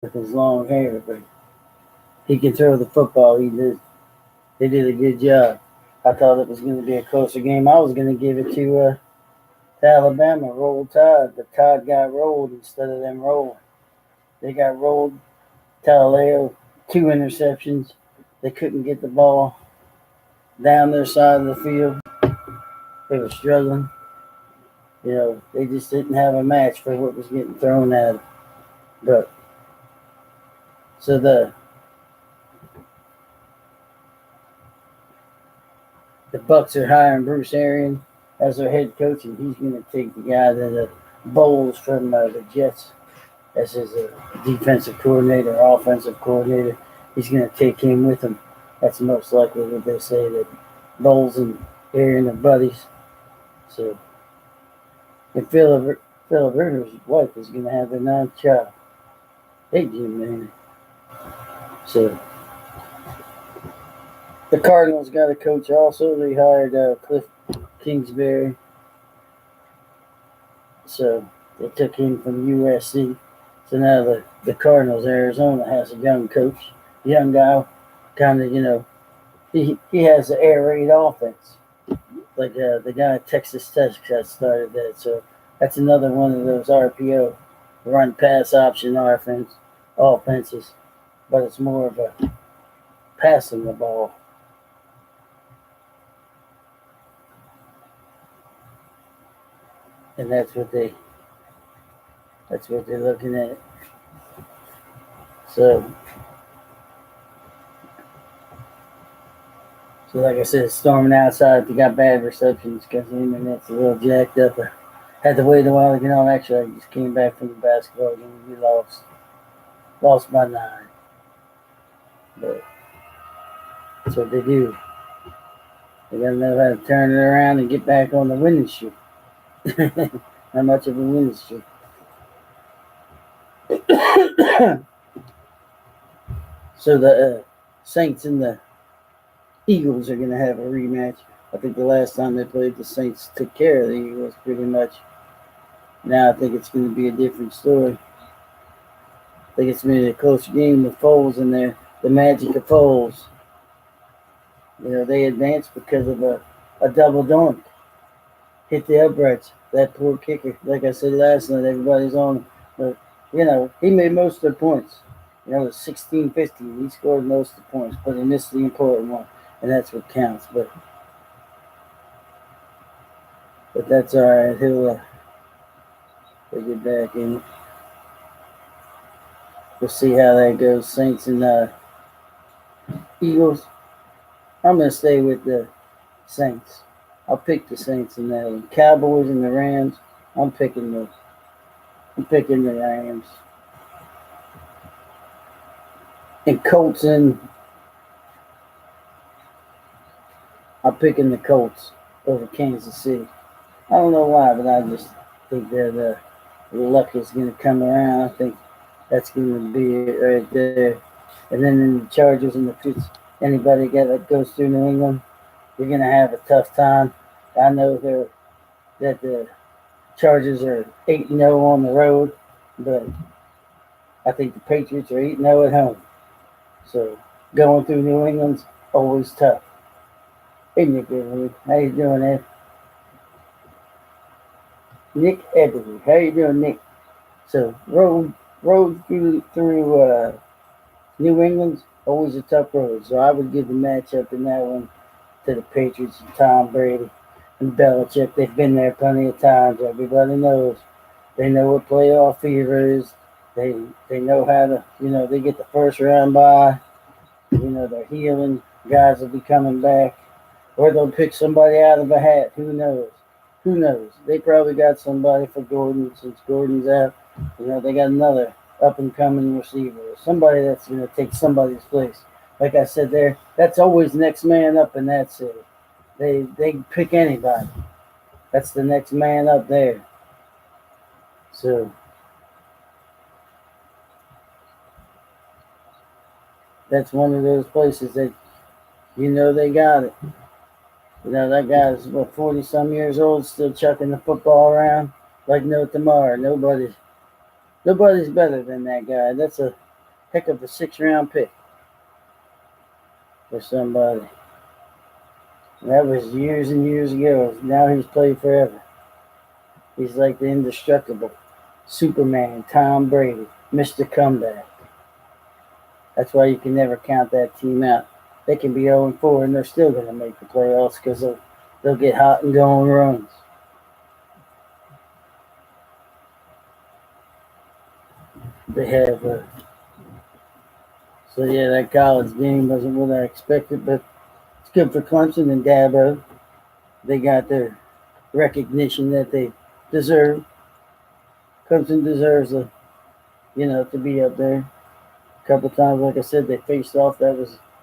with his long hair, but he can throw the football. They did a good job. I thought it was going to be a closer game. I was going to give it to Alabama. Roll Tide. The Tide got rolled instead of them rolling. They got rolled. Taleo, 2 interceptions. They couldn't get the ball down their side of the field. They were struggling. They just didn't have a match for what was getting thrown at them. But so the Bucks are hiring Bruce Arians as their head coach, and he's going to take the guy that Bowles from the Jets as his defensive coordinator, offensive coordinator. He's going to take him with him. That's most likely what they say, that Bowles and Arians are buddies. So, and Philip Rivers' wife is going to have their ninth child. Hey, Jim, man. So, the Cardinals got a coach also. They hired Cliff Kingsbury. So they took him from USC. So now the Cardinals, Arizona, has a young coach, young guy, kind of, he has an air raid offense. Like the guy at Texas Tech that started that. So that's another one of those RPO, run pass option offenses. But it's more of a passing the ball. And that's what they're looking at. So like I said, storming outside. If you got bad receptions because the internet's a little jacked up. I had to wait a while to get on. Actually, I just came back from the basketball game. We lost by 9. But that's what they do. They got to know how to turn it around and get back on the winning streak. Not much of a winning streak. So the Saints and the Eagles are going to have a rematch. I think the last time they played, the Saints took care of the Eagles pretty much. Now I think it's going to be a different story. I think it's going to be a close game with Foles in there. The magic of Foles. They advanced because of a double dunk. Hit the uprights. That poor kicker. Like I said last night, everybody's on him. But, he made most of the points. It was 16-15. He scored most of the points, but he missed the important one. And that's what counts. But that's all right. He'll get back in it. We'll see how that goes. Saints and Eagles. I'm going to stay with the Saints. I'll pick the Saints in that one. Cowboys and the Rams. I'm picking the Rams. And Colts I'm picking the Colts over Kansas City. I don't know why, but I just think that the luck is going to come around. I think that's going to be it right there. And then in the Chargers and the Pits, anybody that goes through New England, you're going to have a tough time. I know that the Chargers are 8-0 on the road, but I think the Patriots are 8-0 at home. So going through New England's always tough. Hey, Nick Everly. How you doing, Ed? Nick Everly. How you doing, Nick? So road through New England's always a tough road. So I would give the matchup in that one to the Patriots and Tom Brady and Belichick. They've been there plenty of times. Everybody knows. They know what playoff fever is. They know how to, they get the first round bye. They're healing. Guys will be coming back. Or they'll pick somebody out of a hat. Who knows? They probably got somebody for Gordon since Gordon's out. They got another up-and-coming receiver. Somebody that's going to take somebody's place. Like I said there, that's always next man up in that city. They pick anybody. That's the next man up there. So that's one of those places that they got it. That guy's 40-some years old, still chucking the football around like no tomorrow. Nobody's better than that guy. heck of a 6th-round pick for somebody. And that was years and years ago. Now he's played forever. He's like the indestructible Superman, Tom Brady, Mr. Comeback. That's why you can never count that team out. They can be 0-4 and they're still going to make the playoffs because they'll get hot and go on runs. They have so yeah, that college game wasn't what I expected, but it's good for Clemson and Dabo. They got their recognition that they deserve. Clemson deserves to be up there. A couple times, like I said, they faced off. They're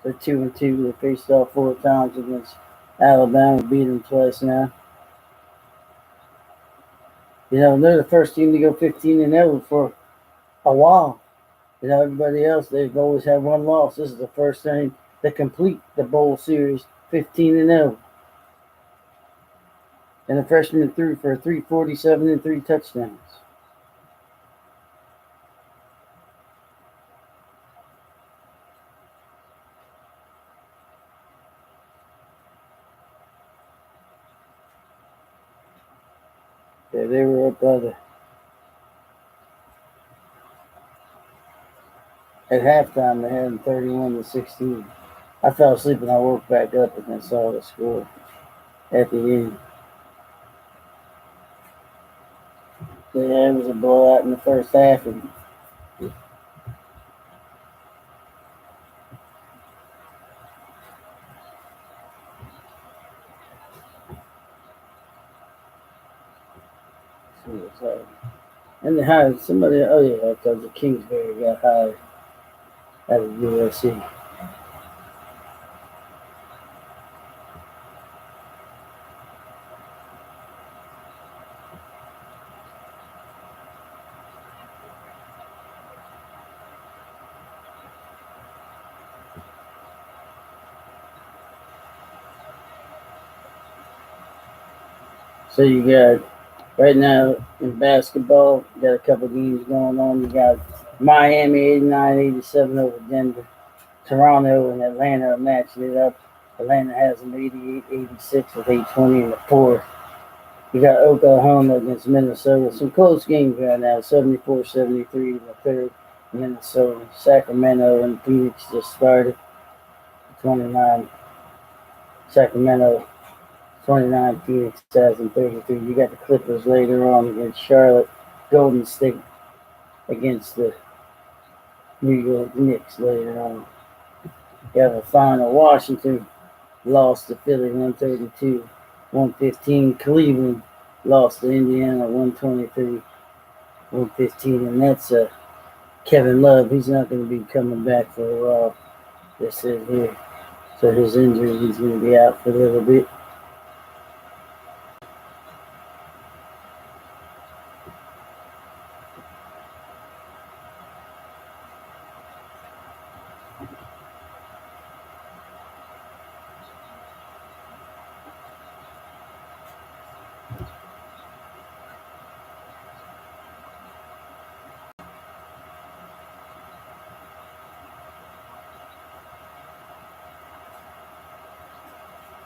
2-2. They faced off 4 times against Alabama, beat them twice now. They're the first team to go 15-0 for a while. Everybody else, they've always had one loss. This is the first time to complete the bowl series 15-0. And the freshman threw for 347 and 3 touchdowns. Yeah, they were up at halftime. They had them 31-16. I fell asleep and I woke back up and I saw the score at the end. Yeah, it was a blowout in the first half, and and they hired somebody. Oh yeah, because the Kingsbury got hired out of USC. So you got right now in basketball, you got a couple games going on. You got Miami 89-87 over Denver. Toronto and Atlanta are matching it up. Atlanta has them 88-86 with 8:20 in the fourth. You got Oklahoma against Minnesota. Some close games right now. 74-73 in the third. Minnesota. Sacramento and Phoenix just started. 29. Sacramento 29, Phoenix has them 33. You got the Clippers later on against Charlotte. Golden State against the New York Knicks later on. You have a final. Washington lost to Philly 132, 115. Cleveland lost to Indiana 123, 115. And that's Kevin Love. He's not going to be coming back for a while. This is here. So his injury, he's going to be out for a little bit.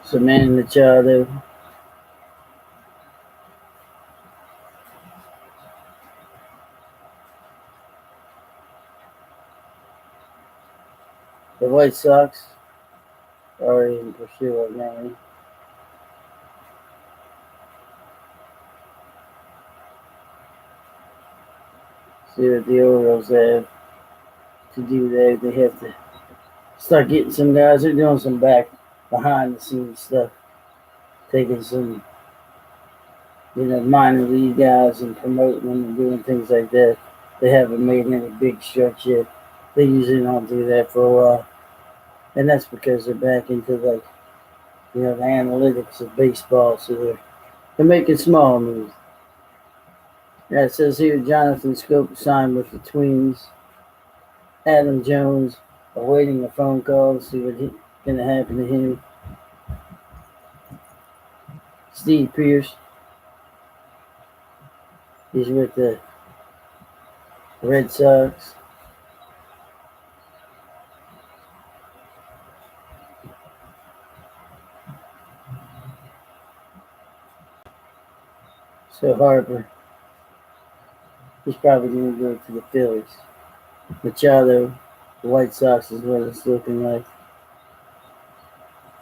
So man, Machado. The White Sox are in pursuit of Manny. See what the Orioles have to do there. They have to start getting some guys. They're doing some behind the scenes stuff, taking some minor league guys and promoting them and doing things like that. They haven't made any big stretch yet. They usually don't do that for a while, and that's because they're back into the analytics of baseball. So they're making small moves. Yeah, it says here Jonathan Scope signed with the Twins. Adam Jones awaiting a phone call to see what's going to happen to him. Steve Pierce, he's with the Red Sox. So Harper, he's probably going to go to the Phillies. Machado, the White Sox is what it's looking like.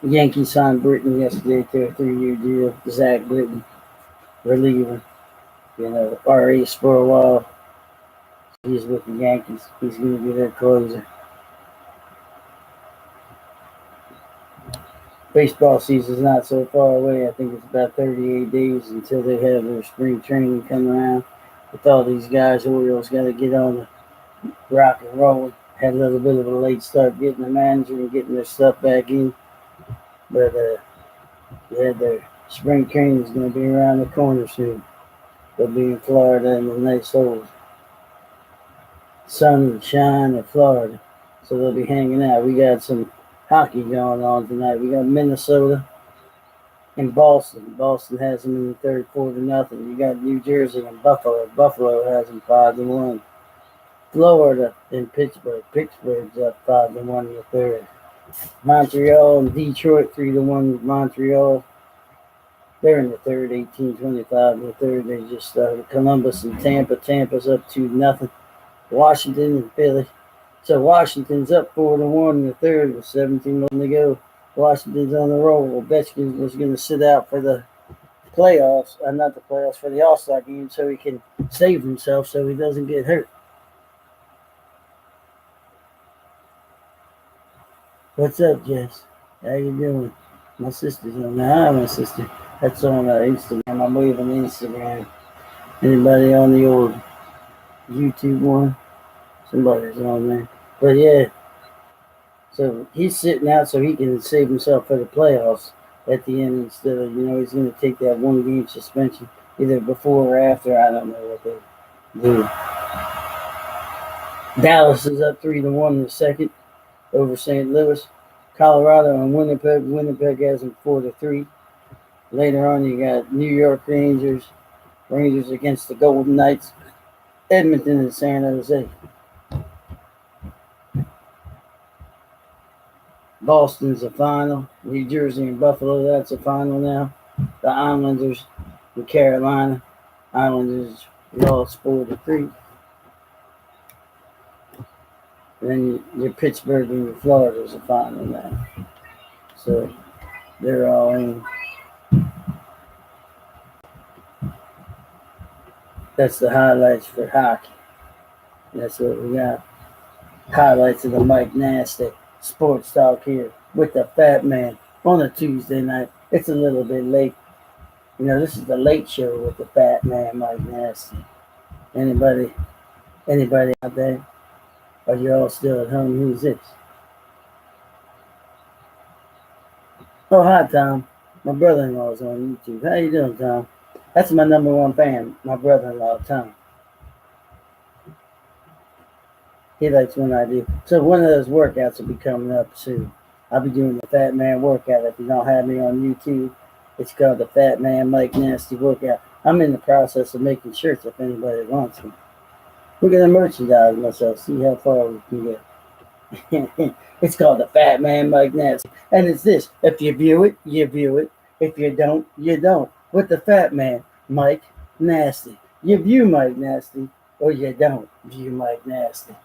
The Yankees signed Britton yesterday to a 3-year deal. Zach Britton, reliever. Our ace for a while. He's with the Yankees. He's going to be their closer. Baseball season's not so far away. I think it's about 38 days until they have their spring training come around. With all these guys, Orioles got to get on the rock and roll. Had a little bit of a late start getting the manager and getting their stuff back in. But yeah, their spring training is going to be around the corner soon. They'll be in Florida in the nice old sun and shine in Florida. So they'll be hanging out. We got some hockey going on tonight. We got Minnesota and Boston. Boston has them in the third, 4-0. You got New Jersey and Buffalo. Buffalo has them 5-1. Florida and Pittsburgh. Pittsburgh's up 5-1 in the third. Montreal and Detroit 3-1 with Montreal. They're in the third, 18-25 in the third. They just started. Columbus and Tampa. Tampa's up 2-0. Washington and Philly. So Washington's up 4-1 in the third with 17 to go. Washington's on the roll. Ovechkin was going to sit out for the playoffs, not the playoffs, for the All-Star game, so he can save himself so he doesn't get hurt. What's up, Jess? How you doing? My sister's on there. Hi, my sister. That's on Instagram. I'm waving Instagram. Anybody on the old YouTube one? Somebody's on there. But yeah, so he's sitting out so he can save himself for the playoffs at the end instead of, he's going to take that 1-game suspension either before or after. I don't know what they do. Dallas is up 3-1 in the second over St. Louis. Colorado and Winnipeg. Winnipeg has them 4-3. Later on, you got New York Rangers. Rangers against the Golden Knights. Edmonton and San Jose. Boston's a final. New Jersey and Buffalo, that's a final now. The Islanders and Carolina. Islanders lost 4-3. Then your Pittsburgh and your Florida's a final now. So they're all in. That's the highlights for hockey. That's what we got. Highlights of the Mike Nasty Sports Talk here with the Fat Man on a Tuesday night. It's a little bit late. This is the late show with the Fat Man, Mike Nasty. Anybody out there? Are you all still at home? Who's this? Oh, hi, Tom. My brother-in-law is on YouTube. How you doing, Tom? That's my number one fan, my brother-in-law, Tom. He likes when I do. So one of those workouts will be coming up soon. I'll be doing the Fat Man workout. If you don't have me on YouTube, it's called the Fat Man Mike Nasty Workout. I'm in the process of making shirts if anybody wants them. We're going to merchandise myself, see how far we can get. It's called the Fat Man Mike Nasty. And it's this. If you view it, you view it. If you don't, you don't. With the Fat Man Mike Nasty. You view Mike Nasty or you don't view Mike Nasty.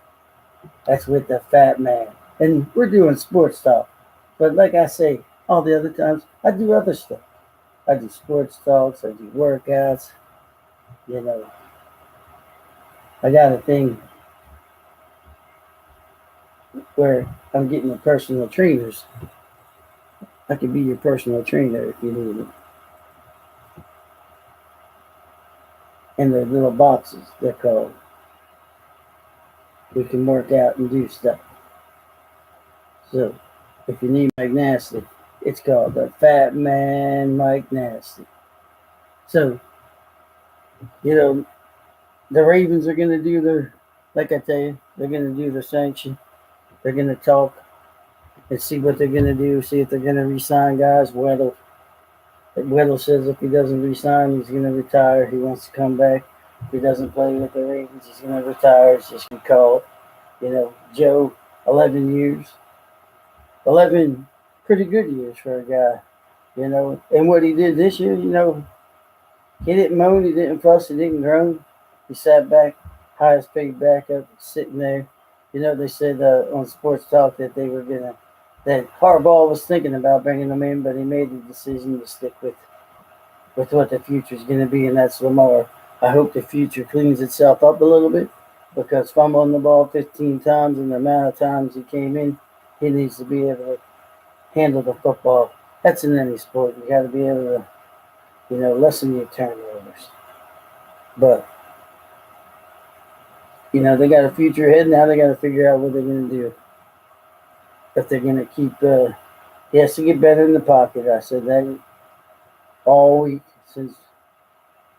That's with the Fat Man. And we're doing sports talk. But like I say, all the other times, I do other stuff. I do sports talks. I do workouts. I got a thing where I'm getting the personal trainers. I can be your personal trainer if you need it. And they're little boxes, they're called. We can work out and do stuff. So, if you need Mike Nasty, it's called the Fat Man Mike Nasty. So, the Ravens are going to do their, like I tell you, they're going to do the sanction. They're going to talk and see what they're going to do, see if they're going to re-sign guys. Weddle says if he doesn't re-sign, he's going to retire. He wants to come back. If he doesn't play with the Ravens, he's going to retire. It's just going to call it. Joe, 11 years. 11 pretty good years for a guy. And what he did this year, He didn't moan, he didn't fuss, he didn't groan. He sat back, highest paid backup, sitting there. They said on Sports Talk that that Harbaugh was thinking about bringing him in, but he made the decision to stick with what the future is going to be, and that's Lamar. I hope the future cleans itself up a little bit because fumbling the ball 15 times and the amount of times he came in, he needs to be able to handle the football. That's in any sport. You got to be able to, lessen your turnovers. But, they got a future ahead. Now they got to figure out what they're going to do. If they're going to keep, he has to get better in the pocket. I said that all week since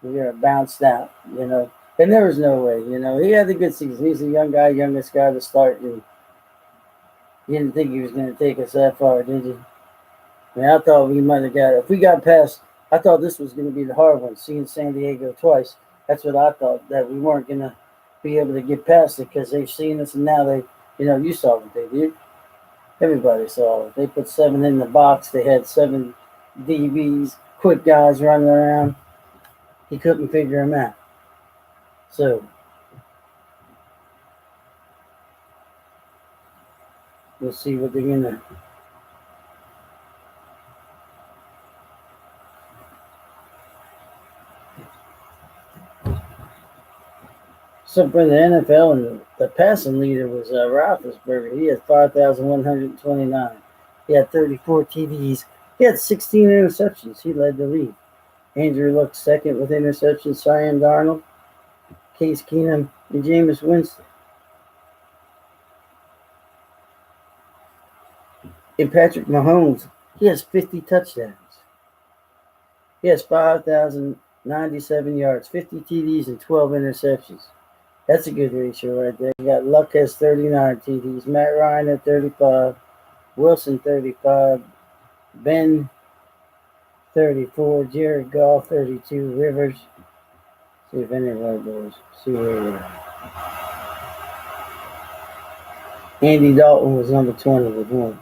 we got bounced out. And there was no way, he had a good season. He's a young guy, youngest guy to start, and you didn't think he was going to take us that far, did you? I mean, I thought we might have if we got past, I thought this was going to be the hard one, seeing San Diego twice. That's what I thought, that we weren't going to be able to get past it because they've seen us, and now you saw what they did. Everybody saw it. They put 7 in the box. They had 7 DBs, quick guys running around. He couldn't figure them out. So, we'll see what they're going to. So for the NFL, and the passing leader was Roethlisberger. He had 5,129. He had 34 TDs. He had 16 interceptions. He led the league. Andrew Luck second with interceptions. Sam Darnold, Case Keenum, and Jameis Winston. And Patrick Mahomes, he has 50 touchdowns. He has 5,097 yards, 50 TDs, and 12 interceptions. That's a good ratio right there. You got Luck has 39 TDs, Matt Ryan at 35, Wilson 35, Ben 34, Jared Goff 32, Rivers. See if any of our boys. See where we are. Andy Dalton was number 20 with 1.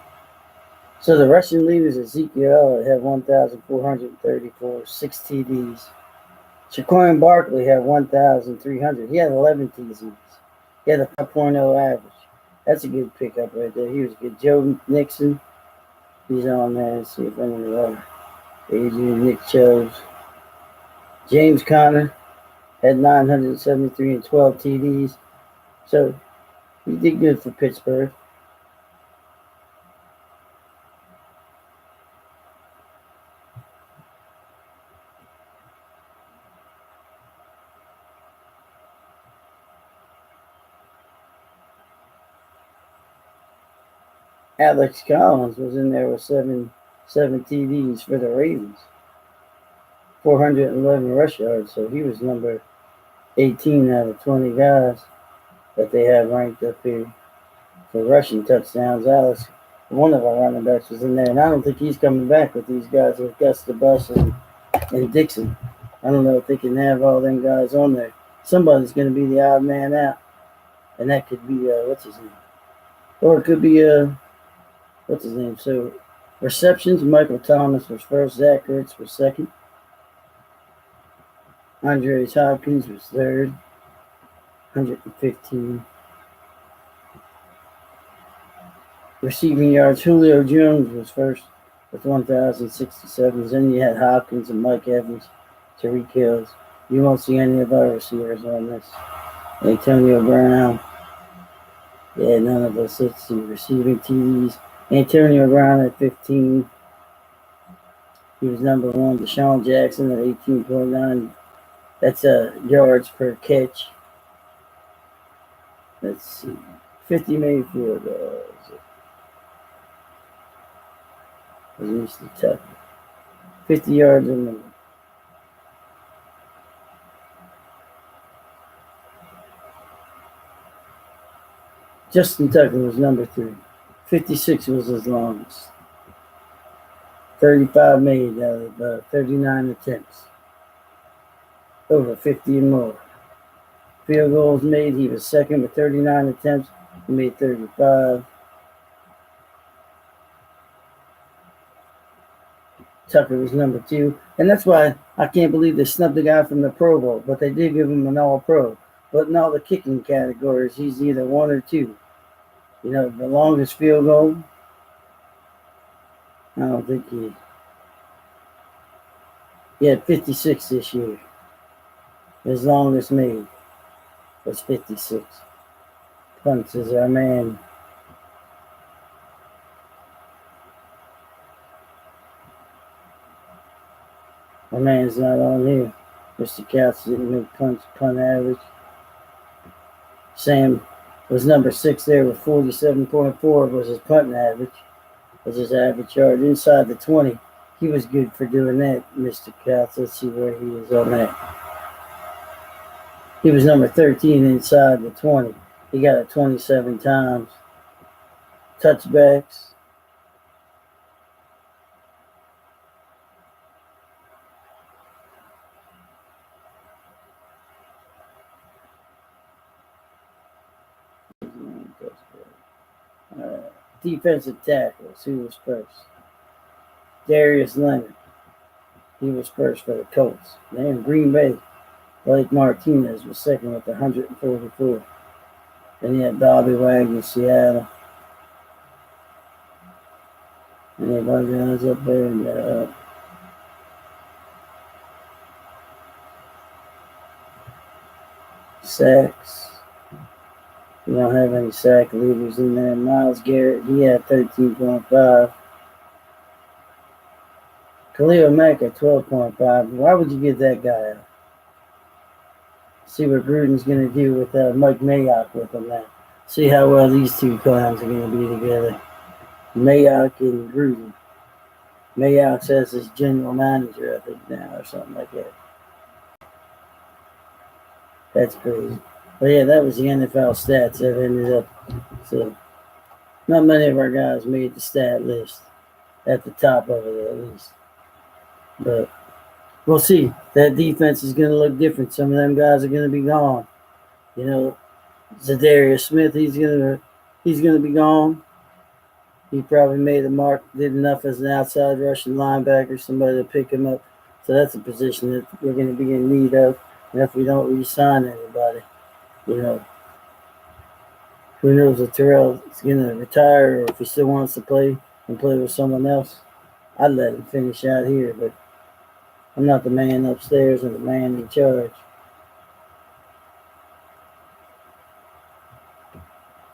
So the rushing leaders, Ezekiel Elliott had 1,434, 6 TDs. Shaquan Barkley had 1,300. He had 11 TDs. He had a 5.0 average. That's a good pickup right there. He was good. Joe Nixon, he's on there. Let's see if any of the Adrian Nick Chubb. James Conner had 973 and 12 TDs. So he did good for Pittsburgh. Alex Collins was in there with seven TDs for the Ravens. 411 rush yards, so he was number 18 out of 20 guys that they have ranked up here for rushing touchdowns. Alex, one of our running backs, was in there, and I don't think he's coming back with these guys with Gus the Bus and Dixon. I don't know if they can have all them guys on there. Somebody's going to be the odd man out, and that could be, what's his name? Or it could be, what's his name? So, receptions, Michael Thomas was first, Zach Ertz was second. Andre Hopkins was third, 115. Receiving yards, Julio Jones was first with 1,067. Then you had Hopkins and Mike Evans, Tariq Hills. You won't see any of our receivers on this. Antonio Brown. Yeah, none of us. Let's see, receiving TDs. Antonio Brown at 15. He was number 1. Deshaun Jackson at 18.9. That's yards per catch. Let's see. 50 made field goals. Was Mr. Tucker. 50 yards in the Justin Tucker was number 3. 56 was his longest. 35 made out of 39 attempts. Over 50 and more. Field goals made, he was second with 39 attempts. He made 35. Tucker was number 2. And that's why I can't believe they snubbed the guy from the Pro Bowl, but they did give him an All-Pro. But in all the kicking categories, he's either 1 or 2. You know, the longest field goal, I don't think he had 56 this year. His longest made was 56. Punts is our man. My man's not on here. Mr. Couch didn't make punt average. Sam was number 6 there with 47.4 was his punt average. Was his average yard inside the 20. He was good for doing that, Mr. Couch. Let's see where he is on that. He was number 13 inside the 20. He got it 27 times. Touchbacks. Defensive tackles. Who was first? Darius Leonard. He was first for the Colts. Then Green Bay. Blake Martinez was second with 144. Then you had Bobby Wagner, Seattle. And everybody else up there in the sacks. We don't have any sack leaders in there. Myles Garrett, he had 13.5. Khalil Mack at 12.5. Why would you get that guy out? See what Gruden's going to do with Mike Mayock with him now. See how well these two clowns are going to be together. Mayock and Gruden. Mayock says his general manager, I think, now, or something like that. That's crazy. But yeah, that was the NFL stats that ended up. So, not many of our guys made the stat list at the top of it, at least. But we'll see. That defense is going to look different. Some of them guys are going to be gone. You know, Zadarius Smith, he's going to be gone. He probably made a mark, did enough as an outside rushing linebacker, somebody to pick him up. So that's a position that we're going to be in need of. And if we don't re-sign anybody, you know, who knows if Terrell is going to retire or if he still wants to play and play with someone else. I'd let him finish out here, but I'm not the man upstairs and the man in charge.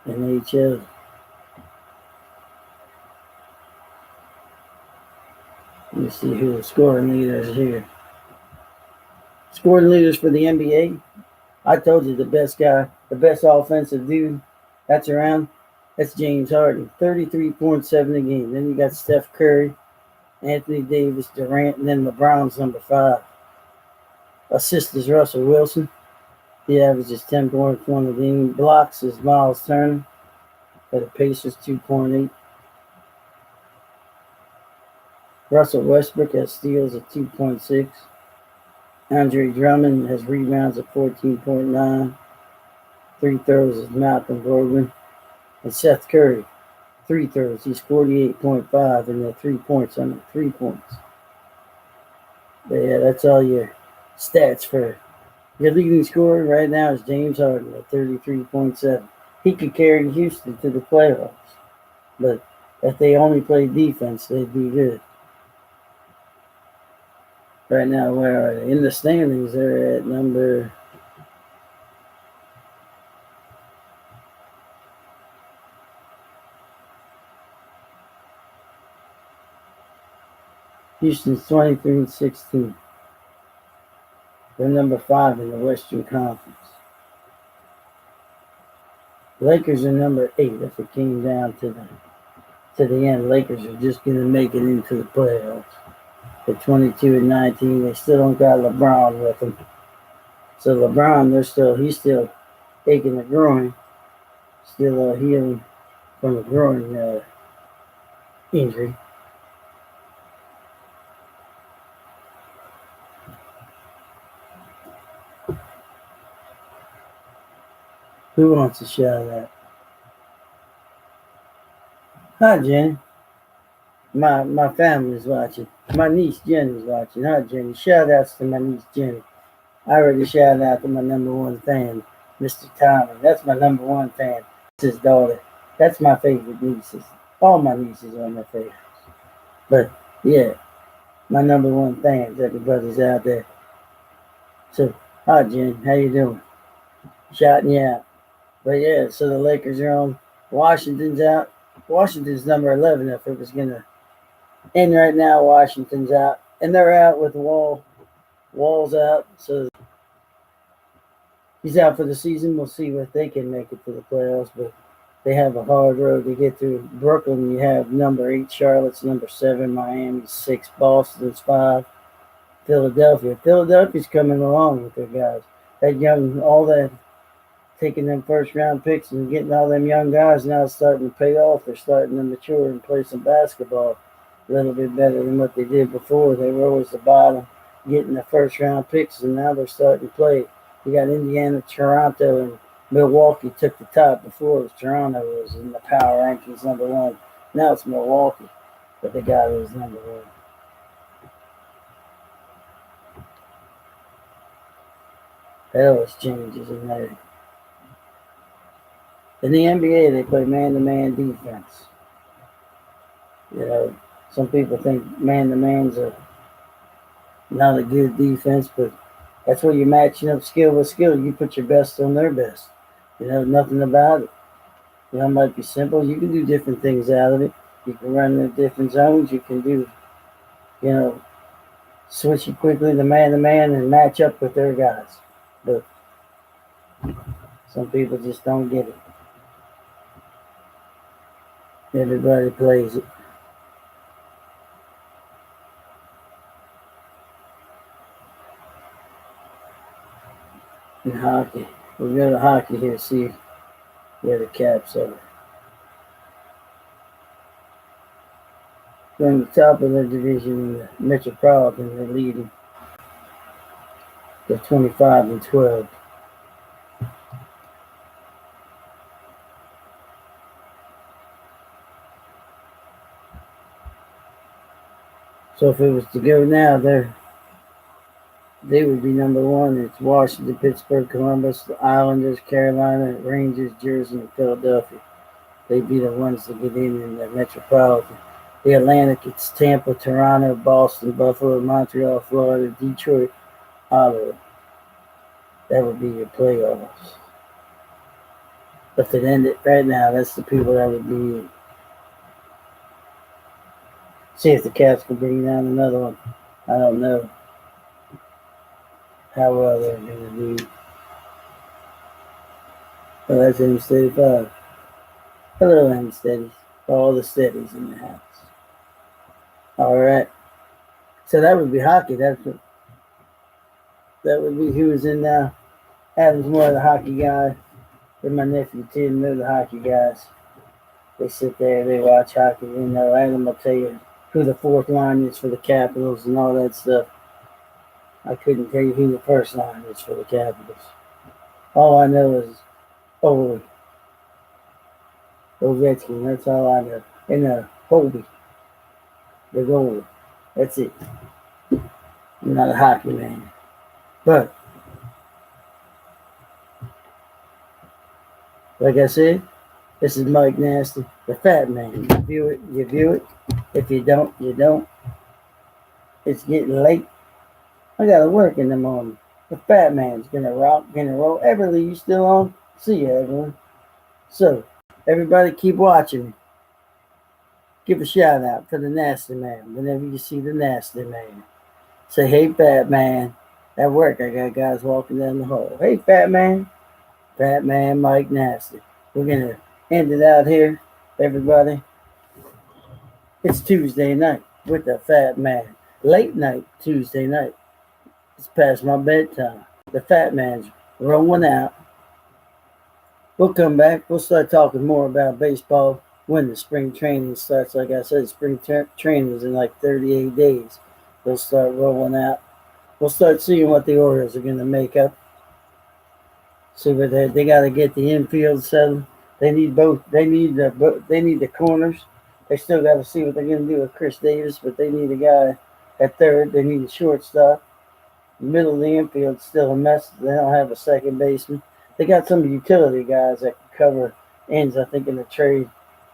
NHL. Let me see who the scoring leaders are here. Scoring leaders for the NBA. I told you the best guy, the best offensive dude that's around, that's James Harden. 33.7 a game. Then you got Steph Curry, Anthony Davis, Durant, and then LeBron's number 5. Assist is Russell Wilson. He averages 10.1 a game. Blocks is Miles Turner. For the Pacers, 2.8. Russell Westbrook has steals at 2.6. Andre Drummond has rebounds at 14.9. Free throws is Malcolm Brogdon. And Seth Curry, free throws, he's 48.5 and the 3 points on the 3 points. But yeah, that's all your stats for your leading scorer right now is James Harden at 33.7. He could carry Houston to the playoffs. But if they only play defense, they'd be good. Right now, where are they? In the standings, they're at number... Houston's 23-16. They're number 5 in the Western Conference. Lakers are number 8 if it came down to the end. Lakers are just going to make it into the playoffs. At 22-19, they still don't got LeBron with them. So LeBron, he's still aching a groin, still healing from a groin injury. Who wants a shot of that? Hi, Jenny. My family's watching. My niece Jenny's watching. Hi, Jenny. Shout outs to my niece Jenny. I already shouted out to my number one fan, Mr. Tommy. That's my number one fan. That's his daughter. That's my favorite nieces. All my nieces are my favorites. But yeah, my number one fans, everybody's out there. So, hi Jen, how you doing? Shouting you out. But yeah, so the Lakers are on. Washington's out. Washington's number 11 if it was going to end right now. Washington's out. And they're out with Wall's out. So he's out for the season. We'll see if they can make it to the playoffs. But they have a hard road to get through. Brooklyn, you have number 8. Charlotte's number 7. Miami's 6. Boston's 5. Philadelphia. Philadelphia's coming along with their guys. All that taking them first round picks and getting all them young guys now starting to pay off. They're starting to mature and play some basketball a little bit better than what they did before. They were always the bottom, getting the first round picks, and now they're starting to play. You got Indiana, Toronto, and Milwaukee took the top. Before it was Toronto was in the power rankings number 1. Now it's Milwaukee, but the guy was number 1. That always changes in there. In the NBA, they play man-to-man defense. You know, some people think man-to-man's not a good defense, but that's where you're matching up skill with skill. You put your best on their best. You know, nothing about it. You know, it might be simple. You can do different things out of it. You can run in different zones. You can do, switch it quickly to man and match up with their guys. But some people just don't get it. Everybody plays it. In hockey, we'll go to hockey here, see where the Caps are. From the top of the division in the Metropolitan, they're leading. They're 25-12. So if it was to go now, they would be number 1. It's Washington, Pittsburgh, Columbus, the Islanders, Carolina, Rangers, Jersey, and Philadelphia. They'd be the ones to get in the Metropolitan. The Atlantic, it's Tampa, Toronto, Boston, Buffalo, Montreal, Florida, Detroit, Ottawa. That would be your playoffs. But to end it right now, that's the people that would be in. See if the Caps can bring down another one. I don't know how well they're going to do. Well, that's M35. Hello, M Steadies. All the steadies in the house. All right. So that would be hockey. That would be who was in now. Adam's more of the hockey guy. And my nephew Tim know the hockey guys. They sit there, they watch hockey. Adam will tell you who the fourth line is for the Capitals and all that stuff. I couldn't tell you who the first line is for the Capitals. All I know is Ovechkin. That's all I know. And Hobie, the goalie. That's it. I'm not a hockey man. But, like I said, this is Mike Nasty, the Fat Man. You view it. If you don't, you don't. It's getting late. I gotta work in the morning. The Fat Man's gonna rock, gonna roll. Everly, you still on? See you, everyone. So, everybody keep watching me. Give a shout out to the Nasty Man whenever you see the Nasty Man. Say, hey, Fat Man. At work, I got guys walking down the hall. Hey, Fat Man. Fat Man Mike Nasty. We're gonna end it out here, everybody. It's Tuesday night with the Fat Man. Late night Tuesday night. It's past my bedtime. The Fat Man's rolling out. We'll come back. We'll start talking more about baseball when the spring training starts. Like I said, spring training is in like 38 days. They'll start rolling out. We'll start seeing what the Orioles are going to make up. See what they got to get the infield settled. They need both. They need the corners. They still got to see what they're going to do with Chris Davis, but they need a guy At third, they need a shortstop. The middle of the infield's still a mess. They don't have a second baseman. They got some utility guys that can cover ends. I think in the trade,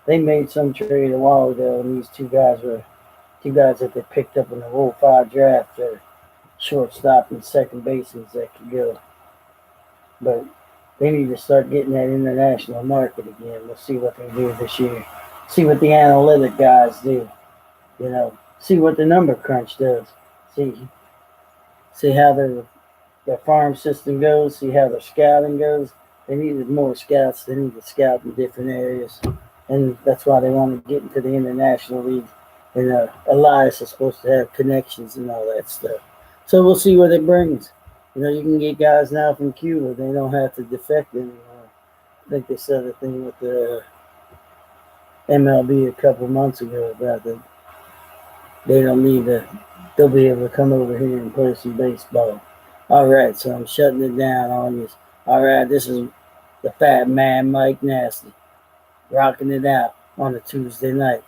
they made some trade a while ago, and these two guys that they picked up in the Rule 5 draft are shortstop and second basemen that could go. But they need to start getting that international market again. We'll see what they do this year. See what the analytic guys do. See what the number crunch does. See see how their farm system goes. See how their scouting goes. They needed more scouts. They need to scout in different areas, and that's why they want to get into the international league. And Elias is supposed to have connections and all that stuff. So we'll see what it brings. You can get guys now from Cuba. They don't have to defect anymore. I think they said a thing with the MLB a couple months ago about that. They don't need to. They'll be able to come over here and play some baseball. All right, so I'm shutting it down on you. All right, this is the Fat Man Mike Nasty, rocking it out on a Tuesday night.